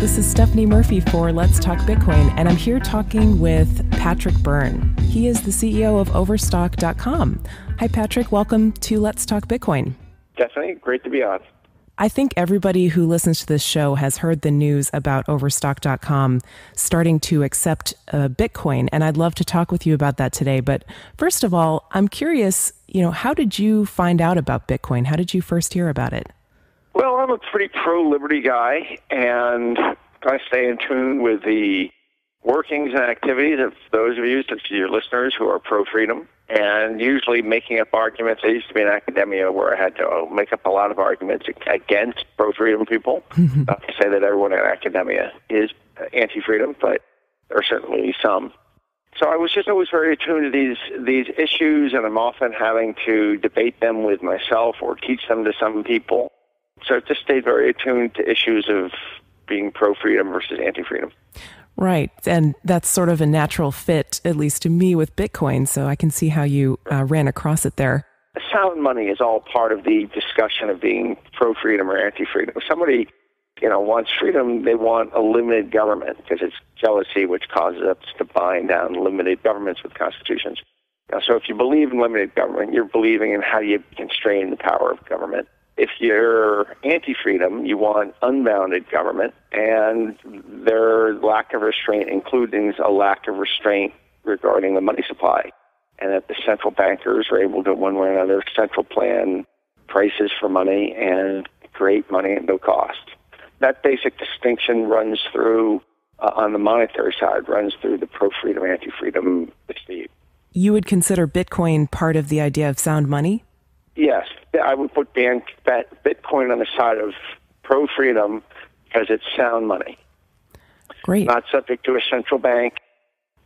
This is Stephanie Murphy for Let's Talk Bitcoin, and I'm here talking with Patrick Byrne. He is the CEO of Overstock.com. Hi, Patrick. Welcome to Let's Talk Bitcoin. Stephanie, great to be on. I think everybody who listens to this show has heard the news about Overstock.com starting to accept Bitcoin, and I'd love to talk with you about that today. But first of all, I'm curious, how did you find out about Bitcoin? How did you first hear about it? Well, I'm a pretty pro-liberty guy, and I stay in tune with the workings and activities of those of you, such as your listeners, who are pro-freedom, and usually making up arguments. I used to be in academia where I had to make up a lot of arguments against pro-freedom people. Not to say that everyone in academia is anti-freedom, but there are certainly some. So I was just always very attuned to these issues, and I'm often having to debate them with myself or teach them to some people. So I've just stayed very attuned to issues of being pro-freedom versus anti-freedom. Right. And that's sort of a natural fit, at least to me, with Bitcoin. So I can see how you ran across it there. Sound money is all part of the discussion of being pro-freedom or anti-freedom. If somebody, wants freedom, they want a limited government because it's jealousy which causes us to bind down limited governments with constitutions. So if you believe in limited government, you're believing in how you constrain the power of government. If you're anti-freedom, you want unbounded government, and their lack of restraint including a lack of restraint regarding the money supply, and that the central bankers are able to, one way or another, central plan prices for money and create money at no cost. That basic distinction runs through, on the monetary side, runs through the pro-freedom, anti-freedom dispute. You would consider Bitcoin part of the idea of sound money? Yes, I would put Bitcoin on the side of pro-freedom because it's sound money. Great. Not subject to a central bank,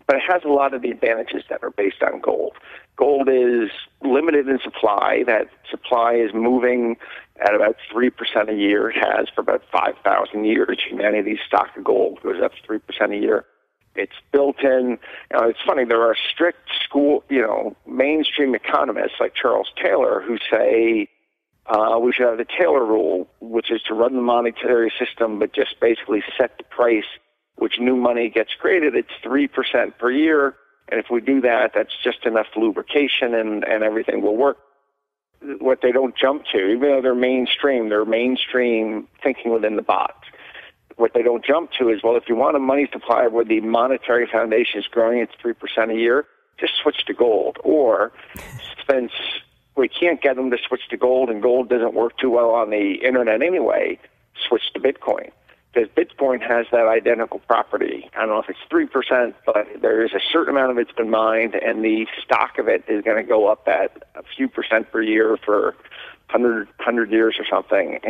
but it has a lot of the advantages that are based on gold. Gold is limited in supply. That supply is moving at about 3% a year. It has for about 5,000 years. Humanity's stock of gold goes up 3% a year. It's built in. It's funny, there are strict mainstream economists like Charles Taylor who say we should have the Taylor rule, which is to run the monetary system but just basically set the price which new money gets created. It's 3% per year, and if we do that, that's just enough lubrication and everything will work. What they don't jump to, even though they're mainstream thinking within the box. What they don't jump to is, well, if you want a money supply where the monetary foundation is growing at 3% a year, just switch to gold. Or since we can't get them to switch to gold and gold doesn't work too well on the internet anyway, switch to Bitcoin. Because Bitcoin has that identical property. I don't know if it's 3%, but there is a certain amount of it's been mined, and the stock of it is going to go up at a few percent per year for 100 years or something,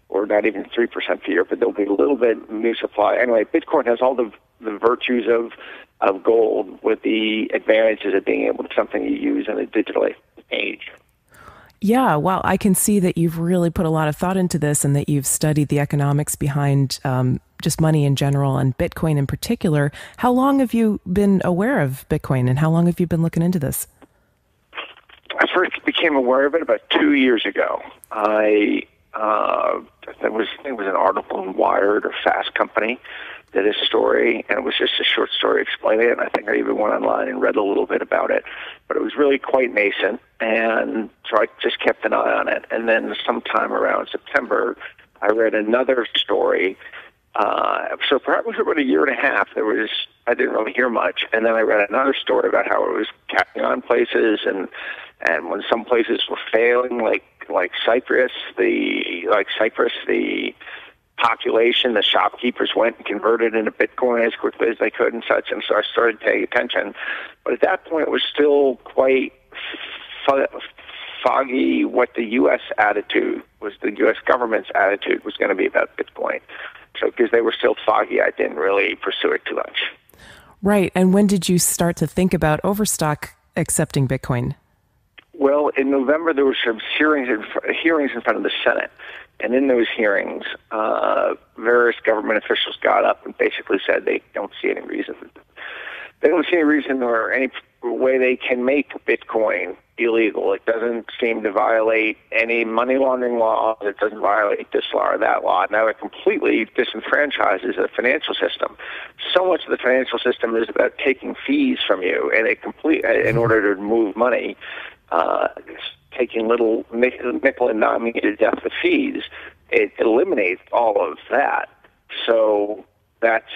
or not even 3% per year, but there'll be a little bit new supply. Anyway, Bitcoin has all the virtues of gold with the advantages of being able to something you use in a digital age. Yeah, well, I can see that you've really put a lot of thought into this and that you've studied the economics behind just money in general and Bitcoin in particular. How long have you been aware of Bitcoin, and how long have you been looking into this? I first became aware of it about 2 years ago. There was an article in Wired or Fast Company did a story, and it was just a short story explaining it, and I think I even went online and read a little bit about it. But it was really quite nascent, and so I just kept an eye on it. And then sometime around September, I read another story. So perhaps it was about a year and a half. I didn't really hear much. And then I read another story about how it was catching on places, and when some places were failing, like Cyprus, the population, the shopkeepers went and converted into Bitcoin as quickly as they could and such, and so I started paying attention. But at that point, it was still quite foggy what the U.S. government's attitude was going to be about Bitcoin. So because they were still foggy, I didn't really pursue it too much. Right. And when did you start to think about Overstock accepting Bitcoin? Well, in November, there were some hearings in front of the Senate. And in those hearings, various government officials got up and basically said they don't see any reason. They don't see any reason or any way they can make Bitcoin illegal. It doesn't seem to violate any money laundering laws. It doesn't violate this law or that law. Now it completely disenfranchises the financial system. So much of the financial system is about taking fees from you, and in order to move money, taking little nickel and diming to death with fees. It eliminates all of that. So that's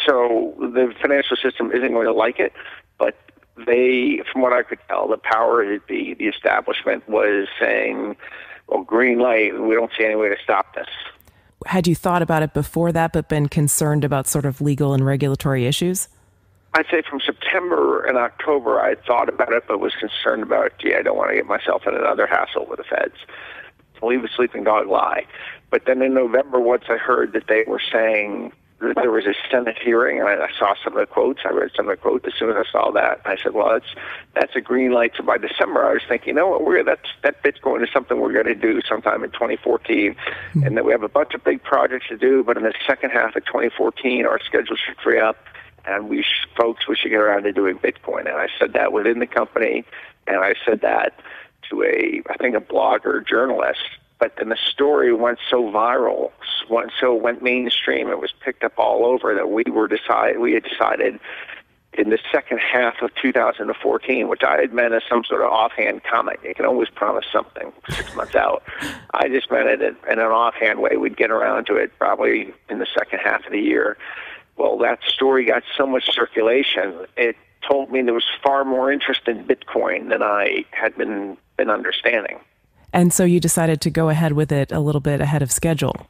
so the financial system isn't going to like it, but from what I could tell, the powers that be, the establishment, was saying, well, green light, we don't see any way to stop this. Had you thought about it before that, but been concerned about sort of legal and regulatory issues? I'd say from September and October, I thought about it, but was concerned about, I don't want to get myself in another hassle with the feds. Leave a sleeping dog lie. But then in November, once I heard that they were saying that there was a Senate hearing, and I saw some of the quotes, I read some of the quotes. As soon as I saw that, I said, well, that's a green light. So by December, I was thinking, you know what, that Bitcoin is something we're going to do sometime in 2014, and that we have a bunch of big projects to do, but in the second half of 2014, our schedule should free up, and we should get around to doing Bitcoin. And I said that within the company, and I said that to a blogger, journalist. But then the story went so viral, went mainstream, it was picked up all over, that we had decided in the second half of 2014, which I had meant as some sort of offhand comment. You can always promise something 6 months out. I just meant it in an offhand way. We'd get around to it probably in the second half of the year. Well, that story got so much circulation, it told me there was far more interest in Bitcoin than I had been understanding. And so you decided to go ahead with it a little bit ahead of schedule.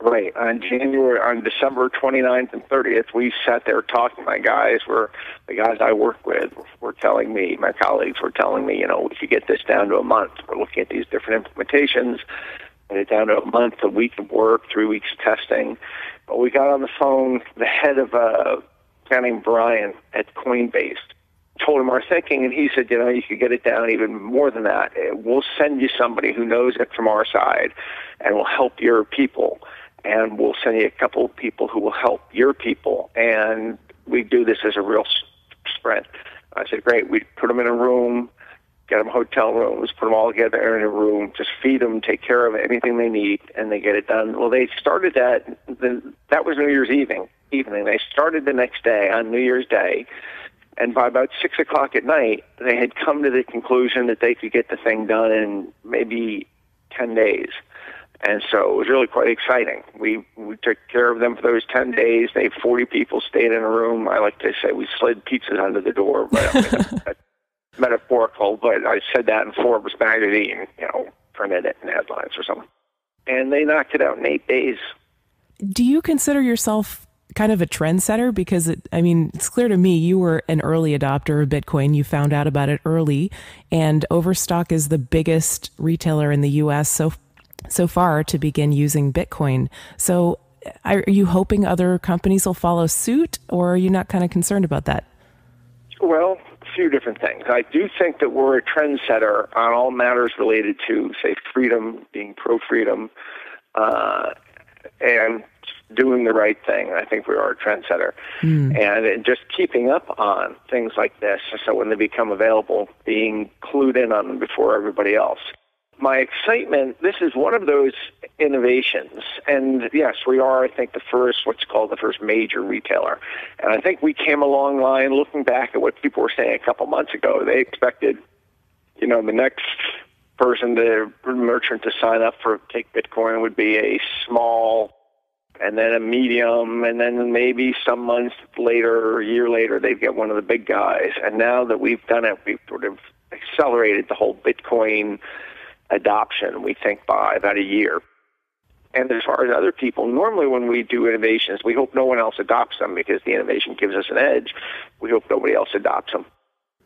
Right. On December 29th and 30th, we sat there talking. The guys I work with were telling me, my colleagues were telling me, we could get this down to a month. We're looking at these different implementations, get it down to a month, a week of work, 3 weeks of testing. But we got on the phone, the head of a guy named Byrne at Coinbase, told him our thinking, and he said, you could get it down even more than that. We'll send you somebody who knows it from our side and will help your people, and we'll send you a couple of people who will help your people, and we do this as a real sprint. I said, great. We put them in a room, get them hotel rooms, put them all together in a room, just feed them, take care of anything they need, and they get it done. Well, they started that. That was New Year's evening. They started the next day, on New Year's Day, and by about 6 o'clock at night, they had come to the conclusion that they could get the thing done in maybe 10 days. And so it was really quite exciting. We took care of them for those 10 days. 40 people stayed in a room. I like to say we slid pizzas under the door, but that's metaphorical, but I said that in Forbes magazine, printed it in headlines or something. And they knocked it out in 8 days. Do you consider yourself kind of a trendsetter? Because it's clear to me you were an early adopter of Bitcoin. You found out about it early, and Overstock is the biggest retailer in the U.S. so far to begin using Bitcoin. So are you hoping other companies will follow suit, or are you not kind of concerned about that? Well, a few different things. I do think that we're a trendsetter on all matters related to, say, freedom, being pro-freedom, and doing the right thing. I think we are a trendsetter. And just keeping up on things like this, so when they become available, being clued in on them before everybody else. My excitement, this is one of those innovations. And yes, we are, I think, what's called the first major retailer. And I think we came a long line looking back at what people were saying a couple months ago. They expected, the next merchant to sign up for Take Bitcoin would be a small, and then a medium, and then maybe some months later, a year later, they'd get one of the big guys. And now that we've done it, we've sort of accelerated the whole Bitcoin adoption, we think, by about a year. And as far as other people, normally when we do innovations, we hope no one else adopts them because the innovation gives us an edge. We hope nobody else adopts them.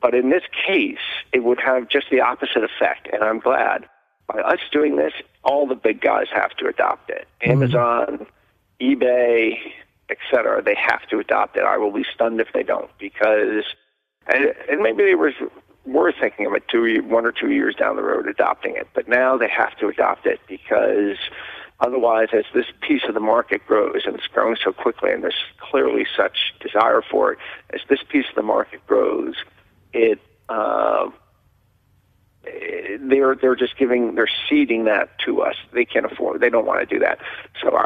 But in this case, it would have just the opposite effect, and I'm glad. By us doing this, all the big guys have to adopt it. Amazon, eBay, etc., they have to adopt it. I will be stunned if they don't, because, and maybe they were thinking of it 1 or 2 years down the road adopting it, but now they have to adopt it because Otherwise, as this piece of the market grows, and it's growing so quickly, and there's clearly such desire for it, as this piece of the market grows, they're ceding that to us. They can't afford. They don't want to do that. So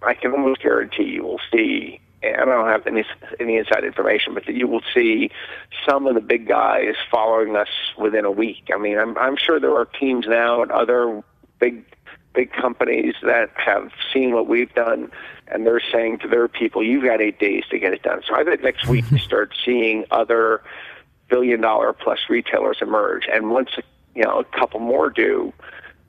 I can almost guarantee you will see. And I don't have any inside information, but that you will see some of the big guys following us within a week. I mean, I'm sure there are teams now at other big companies that have seen what we've done, and they're saying to their people, "You've got 8 days to get it done." So I think next week you start seeing other billion-dollar-plus retailers emerge, and once a couple more do,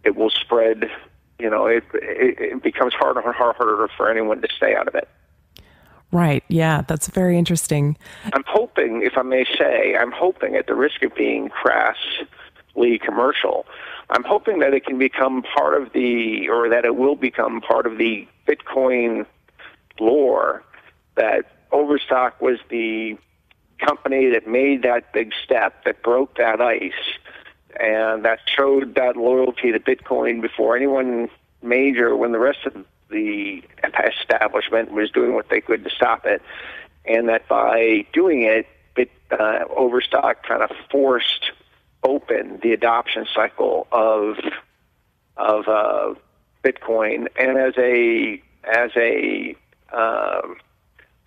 it will spread. It becomes harder and harder for anyone to stay out of it. Right. Yeah, that's very interesting. I'm hoping, if I may say, at the risk of being crassly commercial, I'm hoping that it can become that it will become part of the Bitcoin lore, that Overstock was the company that made that big step, that broke that ice, and that showed that loyalty to Bitcoin before anyone major, when the rest of the establishment was doing what they could to stop it, and that by doing it, Overstock kind of forced open the adoption cycle of Bitcoin, and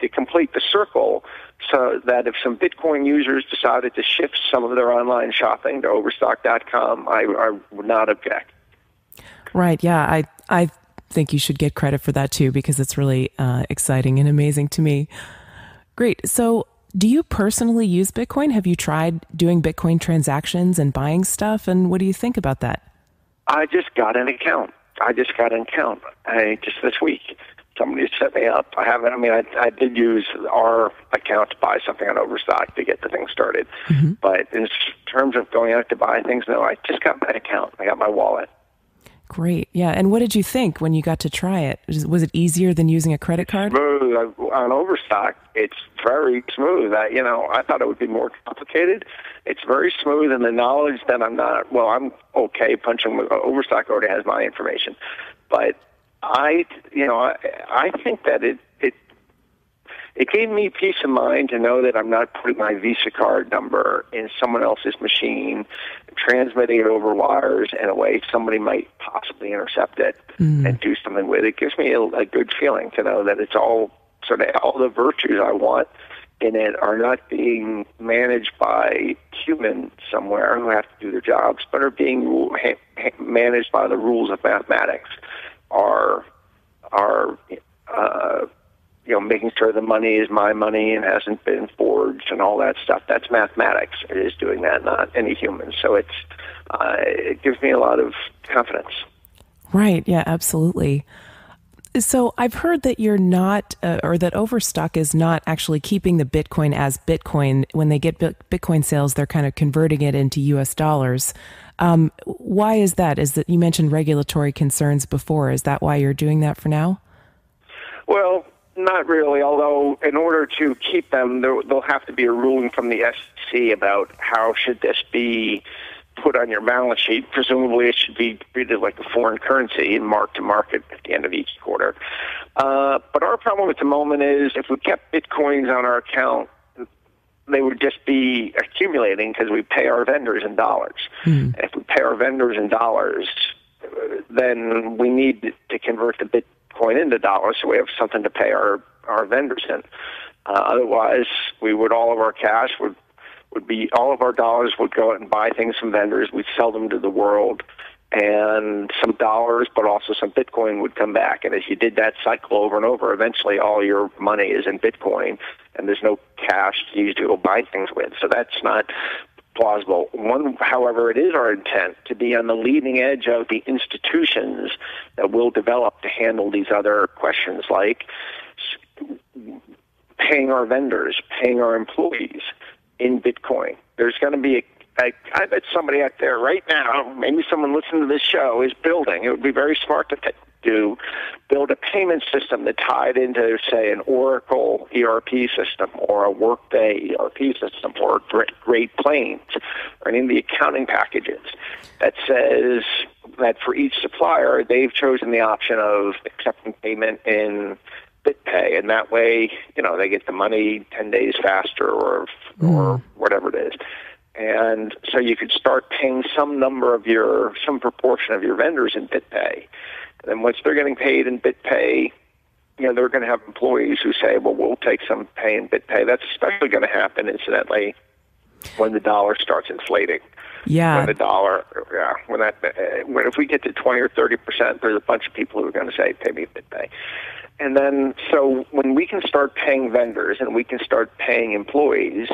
to complete the circle, so that if some Bitcoin users decided to shift some of their online shopping to Overstock.com, I would not object. Right. Yeah. I think you should get credit for that too, because it's really exciting and amazing to me. Great. So do you personally use Bitcoin? Have you tried doing Bitcoin transactions and buying stuff? And what do you think about that? I just got an account. Just this week. Somebody set me up. I did use our account to buy something on Overstock to get the thing started. Mm-hmm. But in terms of going out to buy things, no, I just got my account. I got my wallet. Great. Yeah. And what did you think when you got to try it? Was it easier than using a credit card? Smooth. On Overstock, it's very smooth. I thought it would be more complicated. It's very smooth, and the knowledge that I'm okay punching. Overstock already has my information. But I think that it gave me peace of mind to know that I'm not putting my Visa card number in someone else's machine, transmitting it over wires in a way somebody might possibly intercept it and do something with it. It gives me a good feeling to know that it's all the virtues I want in it are not being managed by humans somewhere who have to do their jobs, but are being managed by the rules of mathematics. Making sure the money is my money and hasn't been forged and all that stuff. That's mathematics. It is doing that, not any human. So it gives me a lot of confidence. Right. Yeah, absolutely. So I've heard that you're not, or that Overstock is not actually keeping the Bitcoin as Bitcoin. When they get Bitcoin sales, they're kind of converting it into US dollars. Why is that? Is that you mentioned regulatory concerns before? Is that why you're doing that for now? Well, not really, although in order to keep them, there'll have to be a ruling from the SEC about how should this be put on your balance sheet. Presumably it should be treated like a foreign currency and marked to market at the end of each quarter. But our problem at the moment is if we kept Bitcoins on our account, they would just be accumulating because we pay our vendors in dollars. And if we pay our vendors in dollars, then we need to convert the Bitcoin into dollars so we have something to pay our vendors in. Otherwise, all of our cash would be, all of our dollars would go out and buy things from vendors. We'd sell them to the world, and some dollars, but also some Bitcoin would come back. And as you did that cycle over and over, eventually all your money is in Bitcoin, and there's no cash to use to go buy things with. So that's not plausible. However, it is our intent to be on the leading edge of the institutions that will develop to handle these other questions, like paying our vendors, paying our employees in Bitcoin. There's going to be I bet somebody out there right now, maybe someone listening to this show, is building. It would be very smart to build a payment system that tied into, say, an Oracle ERP system or a Workday ERP system or Great Plains or any of the accounting packages that says that for each supplier, they've chosen the option of accepting payment in BitPay, and that way, they get the money 10 days faster or whatever it is. And so you could start paying some proportion of your vendors in BitPay. And then once they're getting paid in BitPay, they're going to have employees who say, well, we'll take some pay in BitPay. That's especially going to happen, incidentally, when the dollar starts inflating. Yeah. When if we get to 20 or 30%, there's a bunch of people who are going to say, pay me BitPay. And then, so when we can start paying vendors and we can start paying employees,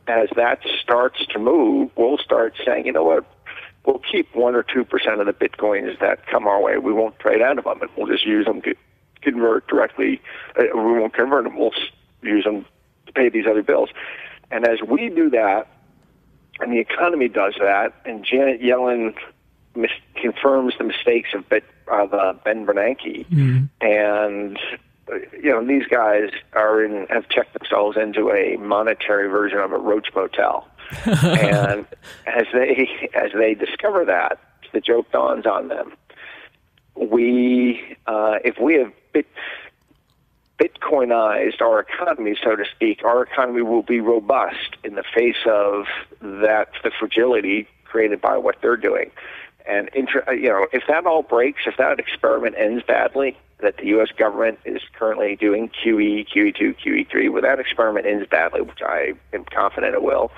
as that starts to move, we'll start saying, you know what, we'll keep 1 or 2% of the Bitcoins that come our way. We won't trade out of them, and we'll just use them to convert directly. We won't convert them. We'll use them to pay these other bills. And as we do that, and the economy does that, and Janet Yellen confirms the mistakes of Ben Bernanke, and these guys have checked themselves into a monetary version of a Roach Motel, and as they discover that, the joke dawns on them. If we have Bitcoinized our economy, so to speak, our economy will be robust in the face of the fragility created by what they're doing. And if that all breaks, if that experiment ends badly, that the U.S. government is currently doing QE, QE2, QE3, when that experiment ends badly, which I am confident it will,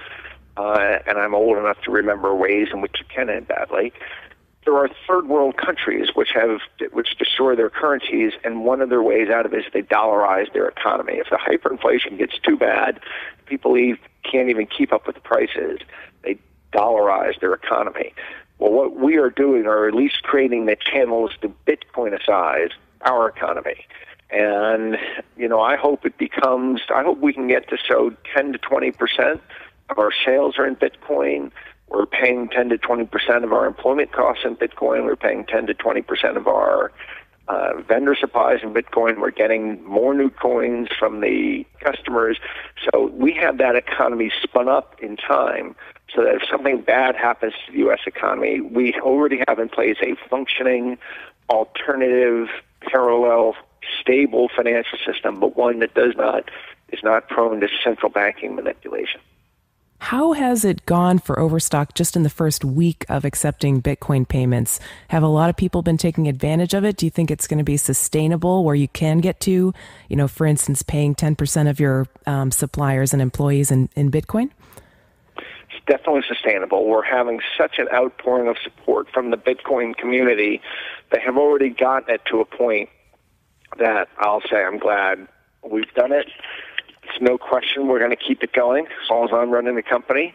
and I'm old enough to remember ways in which it can end badly, there are third world countries which destroy their currencies, and one of their ways out of it is they dollarize their economy. If the hyperinflation gets too bad, people can't even keep up with the prices, they dollarize their economy. Well, what we are doing are at least creating the channels to Bitcoinicize our economy. And, I hope we can get to 10 to 20% of our sales are in Bitcoin. We're paying 10 to 20% of our employment costs in Bitcoin. We're paying 10 to 20% of our vendor supplies in Bitcoin. We're getting more new coins from the customers. So we have that economy spun up in time so that if something bad happens to the U.S. economy, we already have in place a functioning, alternative, parallel, stable financial system, but one that is not prone to central banking manipulation. How has it gone for Overstock just in the first week of accepting Bitcoin payments? Have a lot of people been taking advantage of it? Do you think it's going to be sustainable where you can get to, for instance, paying 10% of your suppliers and employees in Bitcoin? It's definitely sustainable. We're having such an outpouring of support from the Bitcoin community. They have already gotten it to a point that I'll say I'm glad we've done it. It's no question we're going to keep it going as long as I'm running the company.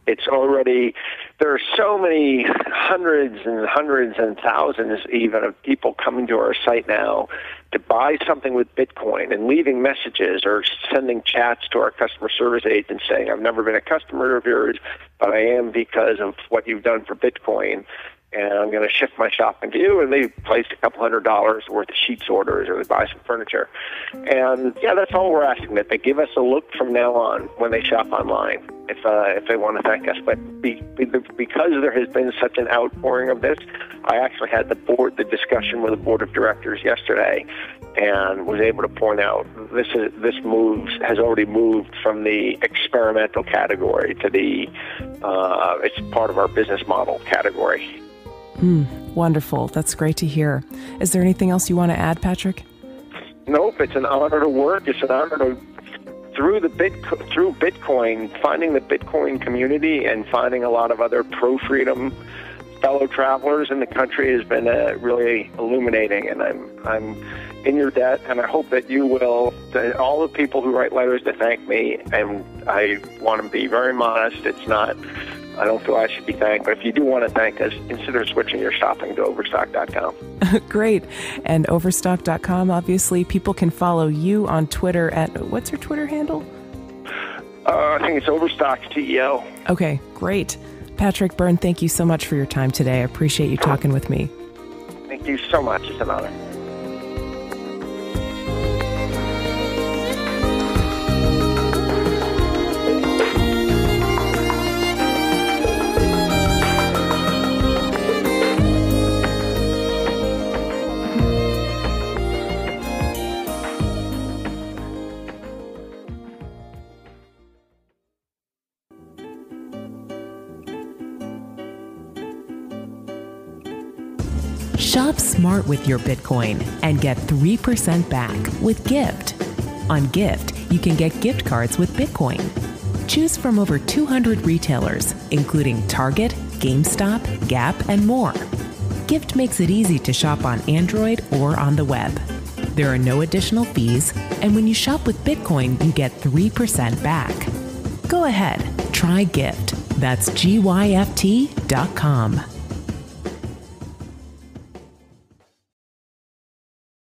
It's already, there are so many hundreds and thousands even of people coming to our site now to buy something with Bitcoin and leaving messages or sending chats to our customer service agent saying, I've never been a customer of yours, but I am because of what you've done for Bitcoin. And I'm going to shift my shopping to you. And they placed a couple $100 worth of sheets orders, or they buy some furniture. And yeah, that's all we're asking, that they give us a look from now on when they shop online, if they want to thank us. But because there has been such an outpouring of this, I actually had the discussion with the board of directors yesterday, and was able to point out this has already moved from the experimental category to the it's part of our business model category. Wonderful. That's great to hear. Is there anything else you want to add, Patrick? Nope. It's an honor to work. It's an honor to, through Bitcoin, finding the Bitcoin community and finding a lot of other pro-freedom fellow travelers in the country has been really illuminating. And I'm in your debt, and I hope that you will, that all the people who write letters to thank me, and I want to be very modest. I don't feel I should be thanked, but if you do want to thank us, consider switching your shopping to Overstock.com. Great. And Overstock.com, obviously, people can follow you on Twitter at, what's your Twitter handle? I think it's Overstock CEO. Okay, great. Patrick Byrne, thank you so much for your time today. I appreciate you talking with me. Thank you so much. It's an honor. Shop smart with your Bitcoin and get 3% back with Gift. On Gift, you can get gift cards with Bitcoin. Choose from over 200 retailers, including Target, GameStop, Gap, and more. Gift makes it easy to shop on Android or on the web. There are no additional fees, and when you shop with Bitcoin, you get 3% back. Go ahead, try Gift. That's GYFT.com.